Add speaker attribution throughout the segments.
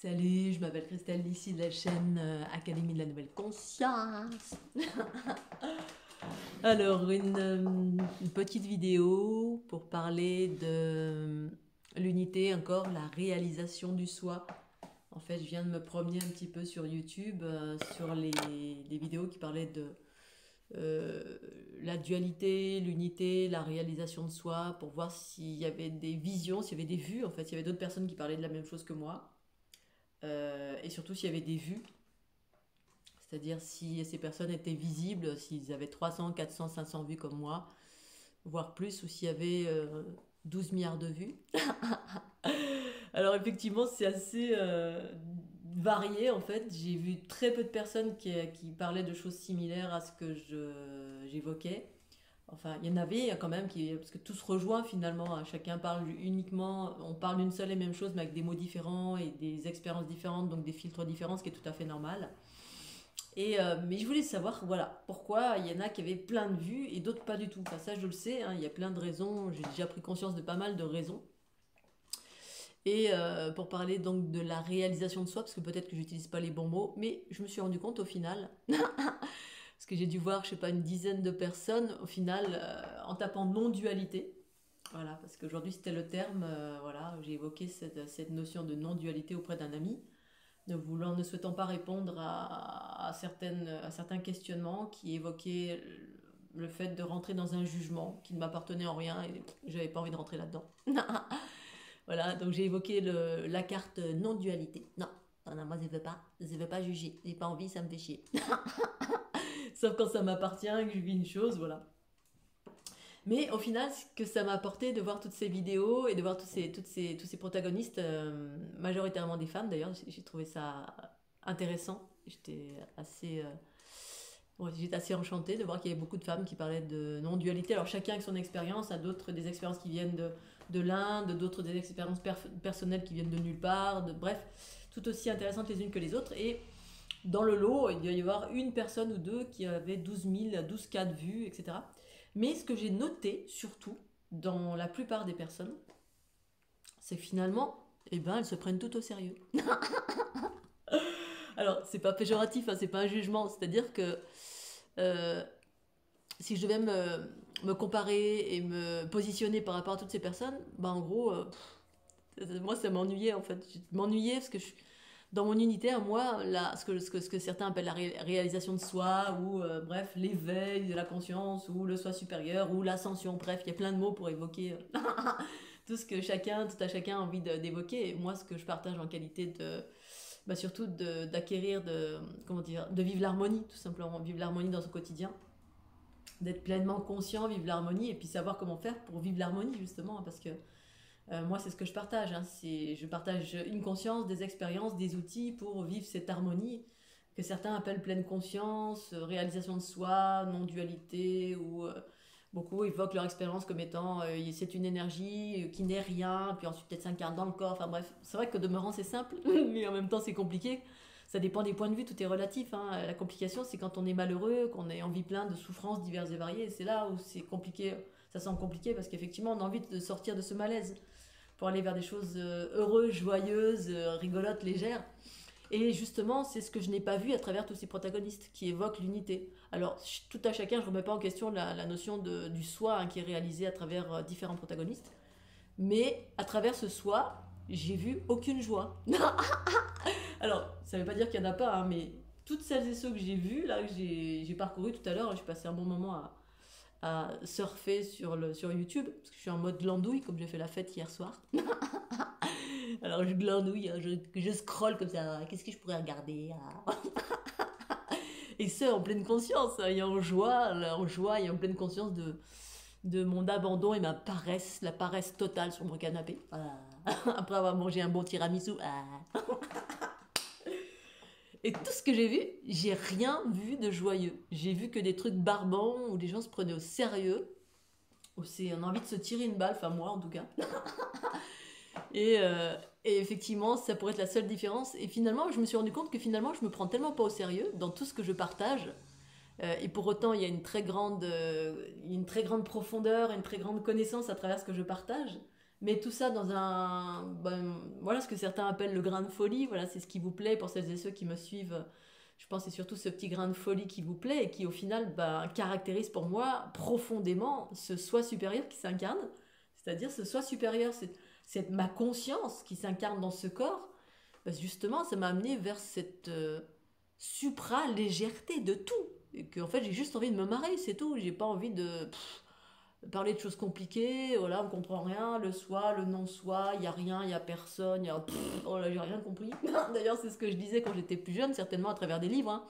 Speaker 1: Salut, je m'appelle Christelle, ici de la chaîne Académie de la Nouvelle Conscience. Alors, une petite vidéo pour parler de l'unité, encore la réalisation du soi. En fait, je viens de me promener un petit peu sur YouTube, sur les vidéos qui parlaient de euh, la dualité, l'unité, la réalisation de soi, pour voir s'il y avait des visions, s'il y avait des vues, en fait, s'il y avait d'autres personnes qui parlaient de la même chose que moi. Et surtout s'il y avait des vues, c'est-à-dire si ces personnes étaient visibles, s'ils avaient 300, 400, 500 vues comme moi, voire plus, ou s'il y avait 12 milliards de vues. Alors effectivement, c'est assez varié en fait. J'ai vu très peu de personnes qui parlaient de choses similaires à ce que j'évoquais. Enfin, il y en avait quand même parce que tout se rejoint finalement, hein. Chacun parle uniquement, on parle d'une seule et même chose, mais avec des mots différents et des expériences différentes, donc des filtres différents, ce qui est tout à fait normal. Mais je voulais savoir, voilà, pourquoi il y en a qui avaient plein de vues et d'autres pas du tout. Enfin, ça, je le sais, hein, il y a plein de raisons. J'ai déjà pris conscience de pas mal de raisons. Pour parler donc de la réalisation de soi, parce que peut-être que j'utilise pas les bons mots, mais je me suis rendu compte au final, parce que j'ai dû voir, je sais pas, une dizaine de personnes, au final, en tapant non-dualité. Voilà, parce qu'aujourd'hui c'était le terme, voilà, j'ai évoqué cette notion de non-dualité auprès d'un ami, ne souhaitant pas répondre à certains questionnements qui évoquaient le fait de rentrer dans un jugement qui ne m'appartenait en rien et j'avais pas envie de rentrer là-dedans. Voilà, donc j'ai évoqué la carte non-dualité. Non, non, non, moi je veux pas juger, j'ai pas envie, ça me fait chier. Sauf quand ça m'appartient, que je vis une chose, voilà. Mais au final, ce que ça m'a apporté de voir toutes ces vidéos et de voir tous ces protagonistes, majoritairement des femmes d'ailleurs, j'ai trouvé ça intéressant. J'étais assez enchantée de voir qu'il y avait beaucoup de femmes qui parlaient de non-dualité. Alors chacun avec son expérience, à d'autres des expériences qui viennent de l'Inde, d'autres des expériences personnelles qui viennent de nulle part, bref, tout aussi intéressantes les unes que les autres. Et dans le lot, il doit y avoir une personne ou deux qui avait 12 000, 12 cas de vues, etc. Mais ce que j'ai noté, surtout, dans la plupart des personnes, c'est que finalement, eh ben, elles se prennent tout au sérieux. Alors, c'est pas péjoratif, hein, c'est pas un jugement, c'est-à-dire que euh, si je devais me comparer et me positionner par rapport à toutes ces personnes, bah en gros, moi ça m'ennuyait en fait. Je m'ennuyais parce que dans mon unité à moi, ce que certains appellent la réalisation de soi, ou bref, l'éveil de la conscience, ou le soi supérieur, ou l'ascension, bref, il y a plein de mots pour évoquer tout ce que tout à chacun a envie d'évoquer. Et moi, ce que je partage en qualité bah, surtout d'acquérir, comment dire, de vivre l'harmonie, tout simplement, vivre l'harmonie dans son quotidien, d'être pleinement conscient, vivre l'harmonie, et puis savoir comment faire pour vivre l'harmonie, justement, hein, parce que moi, c'est ce que je partage, hein, je partage une conscience, des expériences, des outils pour vivre cette harmonie que certains appellent pleine conscience, réalisation de soi, non-dualité, ou beaucoup évoquent leur expérience comme étant c'est une énergie qui n'est rien, puis ensuite peut-être s'incarne dans le corps. Enfin bref, c'est vrai que demeurant c'est simple, mais en même temps c'est compliqué. Ça dépend des points de vue, tout est relatif, hein. La complication, c'est quand on est malheureux, qu'on est en vie plein de souffrances diverses et variées. C'est là où c'est compliqué, ça semble compliqué parce qu'effectivement, on a envie de sortir de ce malaise pour aller vers des choses heureuses, joyeuses, rigolotes, légères. Et justement, c'est ce que je n'ai pas vu à travers tous ces protagonistes qui évoquent l'unité. Alors, tout à chacun, je ne remets pas en question la notion du soi, hein, qui est réalisée à travers différents protagonistes. Mais à travers ce soi, j'ai vu aucune joie. Alors, ça ne veut pas dire qu'il n'y en a pas, hein, mais toutes celles et ceux que j'ai vus, là, que j'ai parcouru tout à l'heure, j'ai passé un bon moment à surfer sur YouTube, parce que je suis en mode glandouille, comme j'ai fait la fête hier soir. Alors je glandouille, hein, je scrolle comme ça, qu'est-ce que je pourrais regarder, hein. Et ce, en pleine conscience, hein, et en joie et en pleine conscience de mon abandon et ma paresse, la paresse totale sur mon canapé. Voilà. Après avoir mangé un bon tiramisu. Ah. Et tout ce que j'ai vu, j'ai rien vu de joyeux. J'ai vu que des trucs barbants où les gens se prenaient au sérieux, où on a envie de se tirer une balle, enfin moi en tout cas. Et, euh, et effectivement, ça pourrait être la seule différence. Et finalement, je me suis rendu compte que finalement, je me prends tellement pas au sérieux dans tout ce que je partage. Et pour autant, il y a une très grande profondeur, une très grande connaissance à travers ce que je partage. mais tout ça dans un, ben, voilà ce que certains appellent le grain de folie, voilà, c'est ce qui vous plaît pour celles et ceux qui me suivent. Je pense que c'est surtout ce petit grain de folie qui vous plaît et qui au final ben, caractérise pour moi profondément ce soi supérieur qui s'incarne, c'est-à-dire ce soi supérieur, c'est ma conscience qui s'incarne dans ce corps. Ben, justement, ça m'a amené vers cette supra-légèreté de tout. Et que en fait, j'ai juste envie de me marrer, c'est tout. J'ai pas envie de parler de choses compliquées, voilà, on comprend rien, le soi, le non-soi, il y a rien, il y a personne, il y a oh là, j'ai rien compris. D'ailleurs, c'est ce que je disais quand j'étais plus jeune, certainement à travers des livres, hein.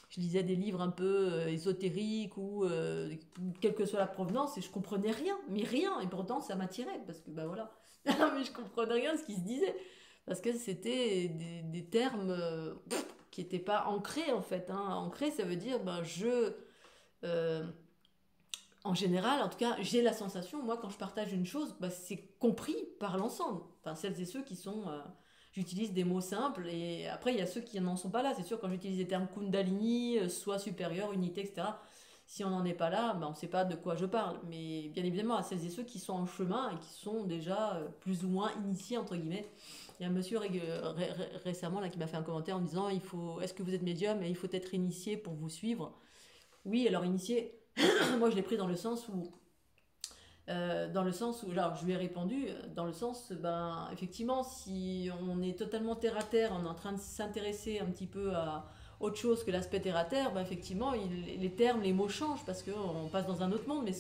Speaker 1: Je lisais des livres un peu ésotériques ou quelle que soit la provenance et je comprenais rien, mais rien, et pourtant ça m'attirait parce que bah voilà, mais je comprenais rien de ce qui se disait parce que c'était des termes qui n'étaient pas ancrés en fait, hein. Ancré, ça veut dire ben euh, en général, en tout cas, j'ai la sensation, moi, quand je partage une chose, bah, c'est compris par l'ensemble. Enfin, celles et ceux qui sont. J'utilise des mots simples, et après, il y a ceux qui n'en sont pas là. C'est sûr, quand j'utilise des termes Kundalini, soi supérieur, unité, etc., si on n'en est pas là, bah, on ne sait pas de quoi je parle. Mais bien évidemment, à celles et ceux qui sont en chemin et qui sont déjà plus ou moins initiés, entre guillemets. Il y a un monsieur récemment là, qui m'a fait un commentaire en disant est-ce que vous êtes médium et il faut être initié pour vous suivre. Oui, alors initié, moi je l'ai pris dans le sens où, alors je lui ai répondu, dans le sens, ben, effectivement, si on est totalement terre à terre, on est en train de s'intéresser un petit peu à autre chose que l'aspect terre à terre, ben, effectivement, les termes, les mots changent parce qu'on passe dans un autre monde, mais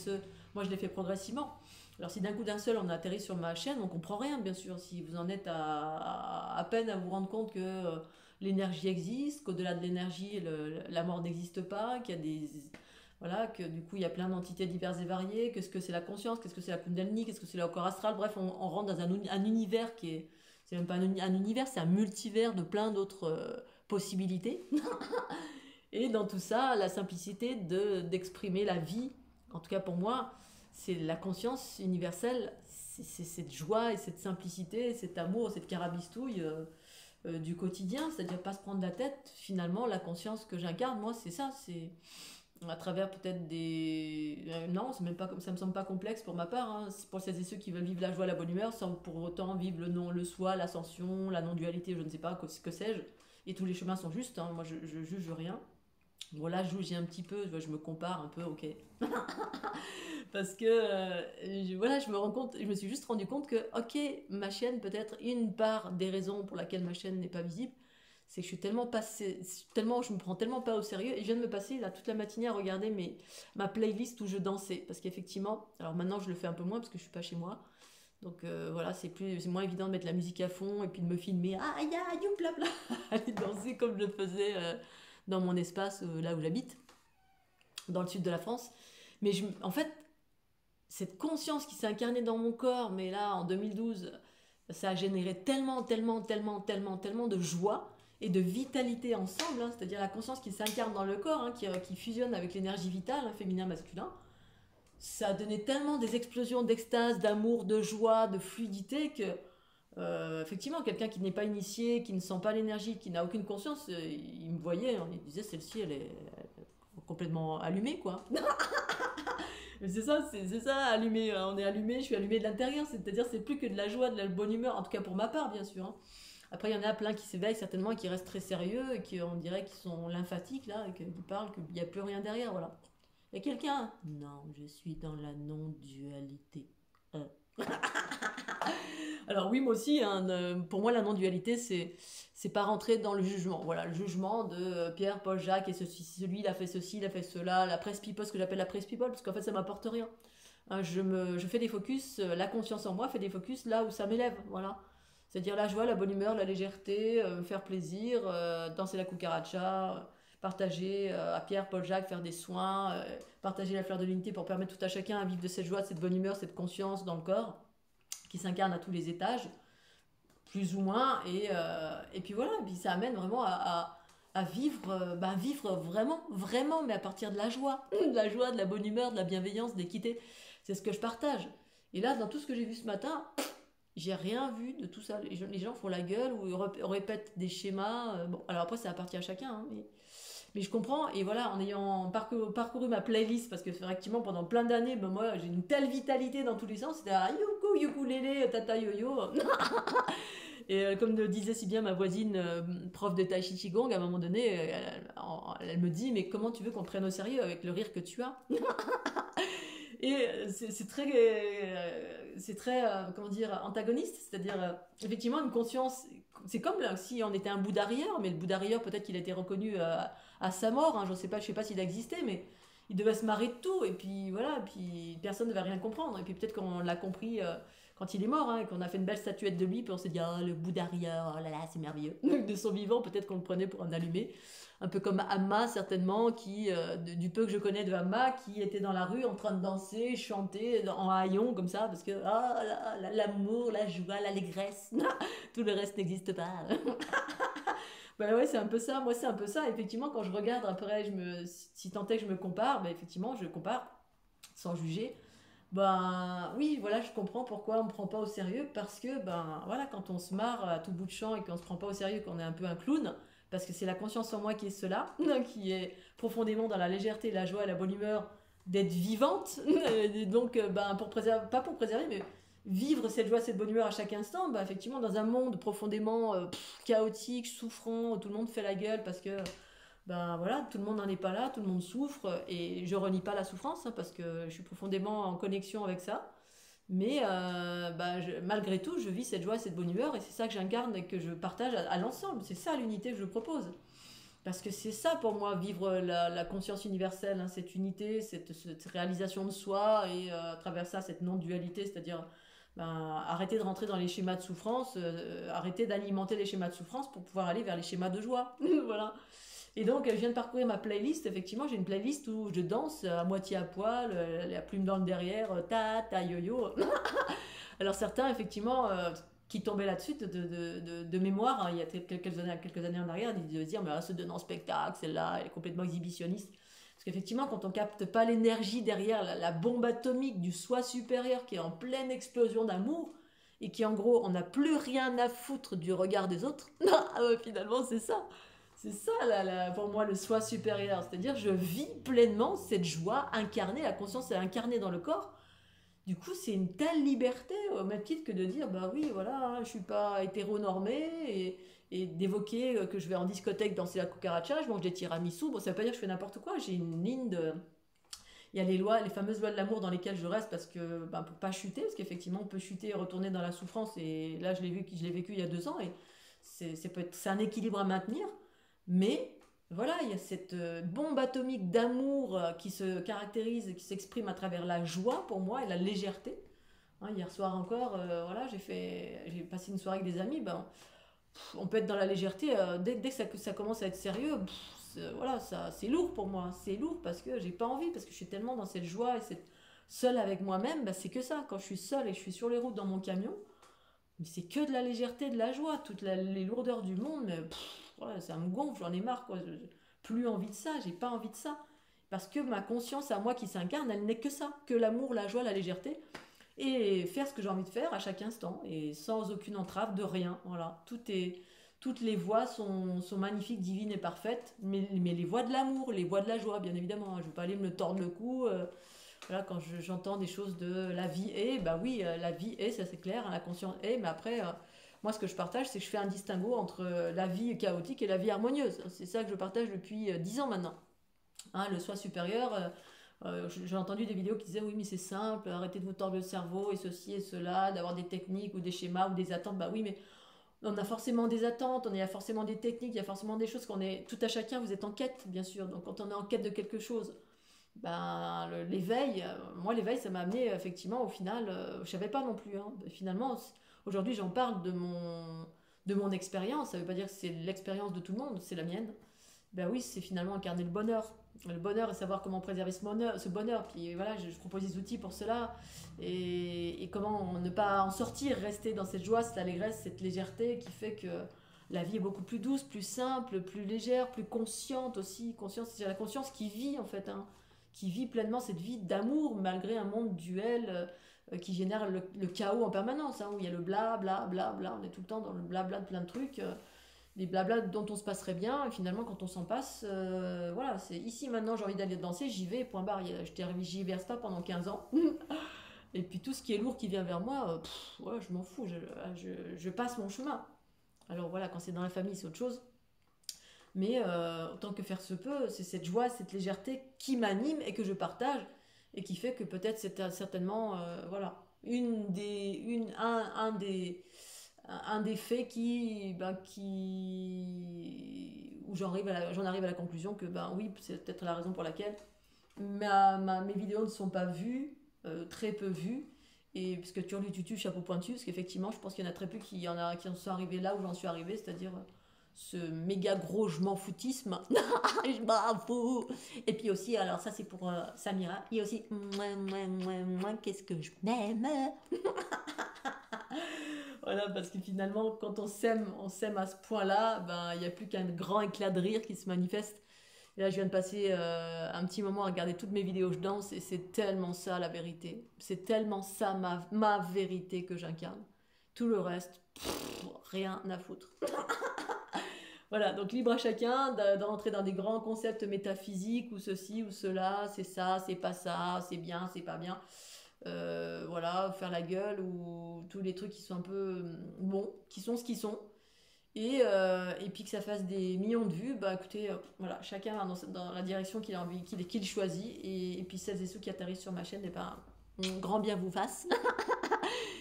Speaker 1: moi je l'ai fait progressivement. Alors si d'un coup d'un seul on atterrit sur ma chaîne, on comprend rien, bien sûr. Si vous en êtes à peine à vous rendre compte que l'énergie existe, qu'au-delà de l'énergie, la mort n'existe pas, qu'il y a des voilà, que du coup il y a plein d'entités diverses et variées, qu'est-ce que c'est la conscience, qu'est-ce que c'est la Kundalini, qu'est-ce que c'est le corps astral, bref, on rentre dans un univers qui est, c'est même pas un univers, c'est un multivers de plein d'autres possibilités. Et dans tout ça, la simplicité d'exprimer la vie, en tout cas pour moi, c'est la conscience universelle, c'est cette joie et cette simplicité, cet amour, cette carabistouille du quotidien, c'est-à-dire pas se prendre la tête, finalement, la conscience que j'incarne, moi, c'est ça, c'est à travers peut-être des non, c'est même pas comme ça, me semble pas complexe pour ma part, hein. C'est pour celles et ceux qui veulent vivre la joie, la bonne humeur sans pour autant vivre le non, le soi, l'ascension, la non dualité, je ne sais pas que sais-je, et tous les chemins sont justes, hein. Moi je juge rien. Bon là j'ai un petit peu, je me compare un peu, ok. Parce que voilà, je me rends compte, je me suis juste rendu compte que ok, ma chaîne, peut-être une part des raisons pour laquelle ma chaîne n'est pas visible, c'est que je suis tellement passé, tellement, je me prends tellement pas au sérieux, et je viens de me passer là toute la matinée à regarder ma playlist où je dansais, parce qu'effectivement, alors maintenant je le fais un peu moins parce que je suis pas chez moi, donc voilà, c'est moins évident de mettre la musique à fond et puis de me filmer, ah ya, youplapla, aller danser comme je le faisais dans mon espace là où j'habite, dans le sud de la France. Mais en fait, cette conscience qui s'est incarnée dans mon corps, mais là en 2012, ça a généré tellement de joie et de vitalité ensemble, hein, c'est-à-dire la conscience qui s'incarne dans le corps, hein, qui fusionne avec l'énergie vitale, hein, féminin-masculin. Ça a donné tellement des explosions d'extase, d'amour, de joie, de fluidité que effectivement, quelqu'un qui n'est pas initié, qui ne sent pas l'énergie, qui n'a aucune conscience, il me voyait, hein, il disait celle-ci, elle est complètement allumée, quoi. Mais c'est ça, allumé. On est allumé, je suis allumé de l'intérieur. C'est-à-dire, c'est plus que de la joie, de la bonne humeur, en tout cas pour ma part, bien sûr, hein. Après, il y en a plein qui s'éveillent certainement et qui restent très sérieux et qui, on dirait qu'ils sont lymphatiques, là, et qui parlent qu'il n'y a plus rien derrière, voilà. Il y a quelqu'un? Non, je suis dans la non-dualité. Alors oui, moi aussi, hein, pour moi, la non-dualité, c'est pas rentrer dans le jugement. Voilà, le jugement de Pierre, Paul, Jacques, et celui, il a fait ceci, il a fait cela, la presse people, ce que j'appelle la presse people, parce qu'en fait, ça m'apporte rien. Hein, je fais des focus, la conscience en moi fait des focus là où ça m'élève, voilà. C'est-à-dire la joie, la bonne humeur, la légèreté, me faire plaisir, danser la cucaracha, partager à Pierre, Paul, Jacques, faire des soins, partager la fleur de l'unité pour permettre tout à chacun à vivre de cette joie, de cette bonne humeur, cette conscience dans le corps qui s'incarne à tous les étages, plus ou moins, et puis voilà, et puis ça amène vraiment à vivre, vivre vraiment, mais à partir de la joie, de la bonne humeur, de la bienveillance, de l'équité, c'est ce que je partage. Et là, dans tout ce que j'ai vu ce matin, j'ai rien vu de tout ça. Les gens font la gueule ou ils répètent des schémas. Bon, alors après, ça appartient à chacun, hein, Mais je comprends, et voilà, en ayant parcouru ma playlist, parce que effectivement, pendant plein d'années, ben moi, j'ai une telle vitalité dans tous les sens, c'était youkou, ukulélé, tata yo-yo. Et comme le disait si bien ma voisine, prof de Tai Chi Qigong, à un moment donné, elle me dit, mais comment tu veux qu'on te prenne au sérieux avec le rire que tu as? Et c'est très comment dire, antagoniste, c'est-à-dire effectivement une conscience, c'est comme là, si on était un Bouddha rieur, mais le Bouddha rieur peut-être qu'il a été reconnu à sa mort, hein, je sais pas s'il a existé, mais il devait se marrer de tout, et puis voilà, puis personne ne devait rien comprendre, et puis peut-être qu'on l'a compris quand il est mort, hein, et qu'on a fait une belle statuette de lui, puis on s'est dit, oh le Bouddha rieur, oh là là, c'est merveilleux. De son vivant, peut-être qu'on le prenait pour un allumé, un peu comme Amma certainement, du peu que je connais de Amma, qui était dans la rue en train de danser, chanter en haillons comme ça, parce que l'amour, la joie, l'allégresse, tout le reste n'existe pas. Bah ouais, c'est un peu ça, moi c'est un peu ça. Effectivement, quand je regarde après, si tant est que je me compare, bah effectivement, je compare sans juger. Ben oui, voilà, je comprends pourquoi on me prend pas au sérieux, parce que ben voilà, quand on se marre à tout bout de champ et qu'on se prend pas au sérieux, qu'on est un peu un clown, parce que c'est la conscience en moi qui est cela, qui est profondément dans la légèreté, la joie et la bonne humeur d'être vivante, et donc ben pour préserver, pas pour préserver, mais vivre cette joie, cette bonne humeur à chaque instant, ben effectivement dans un monde profondément chaotique, souffrant, où tout le monde fait la gueule parce que ben voilà, tout le monde n'en est pas là, tout le monde souffre, et je renie pas la souffrance, hein, parce que je suis profondément en connexion avec ça. Mais ben, malgré tout, je vis cette joie, cette bonne humeur, et c'est ça que j'incarne et que je partage à l'ensemble. C'est ça l'unité que je propose. Parce que c'est ça pour moi, vivre la conscience universelle, hein, cette unité, cette réalisation de soi, et à travers ça, cette non-dualité, c'est-à-dire ben, arrêter de rentrer dans les schémas de souffrance, arrêter d'alimenter les schémas de souffrance pour pouvoir aller vers les schémas de joie. Voilà. Et donc, je viens de parcourir ma playlist. Effectivement, j'ai une playlist où je danse à moitié à poil, la plume dans le derrière, ta yo-yo. Alors, certains, effectivement, qui tombaient là-dessus de mémoire, hein, il y a quelques années en arrière, ils devaient dire, mais elle se donne en spectacle, celle-là, elle est complètement exhibitionniste. Parce qu'effectivement, quand on capte pas l'énergie derrière la bombe atomique du soi supérieur qui est en pleine explosion d'amour, et qui en gros, on n'a plus rien à foutre du regard des autres, finalement, c'est ça. C'est ça, pour moi, le soi supérieur. C'est-à-dire, je vis pleinement cette joie incarnée, la conscience est incarnée dans le corps. Du coup, c'est une telle liberté, au même titre que de dire, bah oui, voilà, hein, je suis pas hétéronormée, et d'évoquer que je vais en discothèque danser la cucaracha, je mange des tiramisu. Bon, ça veut pas dire que je fais n'importe quoi, j'ai une ligne de... Il y a les lois, les fameuses lois de l'amour dans lesquelles je reste, parce que, bah, pour pas chuter, parce qu'effectivement, on peut chuter et retourner dans la souffrance, et là, je l'ai vécu il y a 2 ans, et c'est un équilibre à maintenir. Mais voilà, il y a cette bombe atomique d'amour qui se caractérise, qui s'exprime à travers la joie pour moi et la légèreté. Hein, hier soir encore, voilà, j'ai passé une soirée avec des amis. Ben, on peut être dans la légèreté dès que ça commence à être sérieux. Voilà, ça, c'est lourd pour moi. C'est lourd parce que j'ai pas envie, parce que je suis tellement dans cette joie et cette seule avec moi-même. Ben, c'est que ça. Quand je suis seule et que je suis sur les routes dans mon camion, mais c'est que de la légèreté, de la joie, les lourdeurs du monde, mais ouais, ça me gonfle, j'en ai marre, quoi. Plus envie de ça, j'ai pas envie de ça. Parce que ma conscience à moi qui s'incarne, elle n'est que ça, que l'amour, la joie, la légèreté. Et faire ce que j'ai envie de faire à chaque instant, et sans aucune entrave de rien. Voilà, toutes les voix sont magnifiques, divines et parfaites, mais les voix de l'amour, les voix de la joie, bien évidemment. Je ne veux pas aller me tordre le cou. Voilà, quand j'entends des choses de la vie est, bah oui, la vie est, ça c'est clair, hein, la conscience est, mais après, moi ce que je partage, c'est que je fais un distinguo entre la vie chaotique et la vie harmonieuse. C'est ça que je partage depuis 10 ans maintenant. Hein, le soi supérieur, j'ai entendu des vidéos qui disaient oui, mais c'est simple, arrêtez de vous tordre le cerveau et ceci et cela, d'avoir des techniques ou des schémas ou des attentes. Bah oui, mais on a forcément des attentes, il y a forcément des techniques, il y a forcément des choses qu'on est, tout à chacun, vous êtes en quête, bien sûr. Donc quand on est en quête de quelque chose, ben, l'éveil, moi l'éveil ça m'a amené effectivement au final, je savais pas non plus, hein. Finalement, aujourd'hui j'en parle de mon expérience, ça veut pas dire que c'est l'expérience de tout le monde, c'est la mienne. Ben oui, c'est finalement incarner le bonheur. Le bonheur et savoir comment préserver ce bonheur. Puis voilà, je propose des outils pour cela. Et comment ne pas en sortir, rester dans cette joie, cette allégresse, cette légèreté qui fait que la vie est beaucoup plus douce, plus simple, plus légère, plus consciente aussi. Conscience, c'est la conscience qui vit en fait, hein, qui vit pleinement cette vie d'amour malgré un monde duel qui génère le chaos en permanence, hein, où il y a le bla bla bla bla. On est tout le temps dans le blabla de plein de trucs. des blablas dont on se passerait bien, et finalement quand on s'en passe, voilà, c'est ici maintenant j'ai envie d'aller danser, j'y vais, point barre, j'y verse pas pendant 15 ans. Et puis tout ce qui est lourd qui vient vers moi, ouais, je m'en fous, je passe mon chemin. Alors voilà, quand c'est dans la famille, c'est autre chose. Mais autant que faire se peut, c'est cette joie, cette légèreté qui m'anime et que je partage et qui fait que peut-être c'est certainement voilà, un des faits où j'en arrive à la conclusion que ben oui, c'est peut-être la raison pour laquelle mes vidéos ne sont pas vues, très peu vues. Et parce que tutu, chapeau pointu, parce qu'effectivement, je pense qu'il y en a très peu qui en sont arrivés là où j'en suis arrivée, c'est-à-dire ce méga gros je m'en foutisme. Je m'en fous. Et puis aussi, alors ça c'est pour Samira, il y a aussi qu'est-ce que je m'aime. Voilà, parce que finalement, quand on s'aime à ce point-là, ben il n'y a plus qu'un grand éclat de rire qui se manifeste. Et là, je viens de passer un petit moment à regarder toutes mes vidéos où je danse et c'est tellement ça la vérité. C'est tellement ça ma vérité que j'incarne. Tout le reste, rien à foutre. Voilà, donc libre à chacun de rentrer dans des grands concepts métaphysiques ou ceci ou cela, c'est ça, c'est pas ça, c'est bien, c'est pas bien. Voilà, faire la gueule ou tous les trucs qui sont un peu bons, qui sont ce qu'ils sont. Et puis que ça fasse des millions de vues, bah écoutez, voilà, chacun va dans la direction qu'il a envie, qu'il choisit. Et puis celles et ceux qui atterrissent sur ma chaîne, et ben, grand bien vous fasse.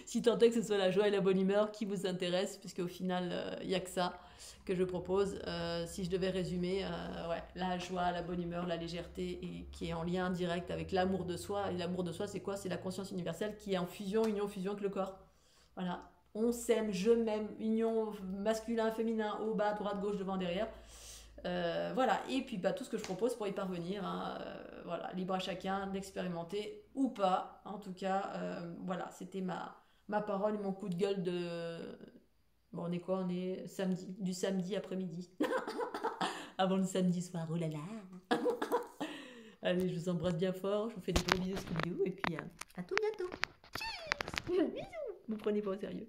Speaker 1: Si tant est que ce soit la joie et la bonne humeur qui vous intéressent, puisque au final, il n'y a que ça que je propose. Si je devais résumer, ouais, la joie, la bonne humeur, la légèreté, et qui est en lien direct avec l'amour de soi. Et l'amour de soi, c'est quoi? C'est la conscience universelle qui est en fusion, union, fusion avec le corps. Voilà. On s'aime, je m'aime, union masculin, féminin, haut, bas, droite, gauche, devant, derrière. Voilà, et puis bah, tout ce que je propose pour y parvenir, hein, voilà, libre à chacun d'expérimenter ou pas. En tout cas, voilà, c'était ma parole, mon coup de gueule de... Bon, on est quoi? On est samedi, du samedi après-midi. Avant le samedi soir, oh là là. Allez, je vous embrasse bien fort, je vous fais des gros bisous Scooby-Doo, et puis à tout bientôt. Bisous. Vous prenez pas au sérieux.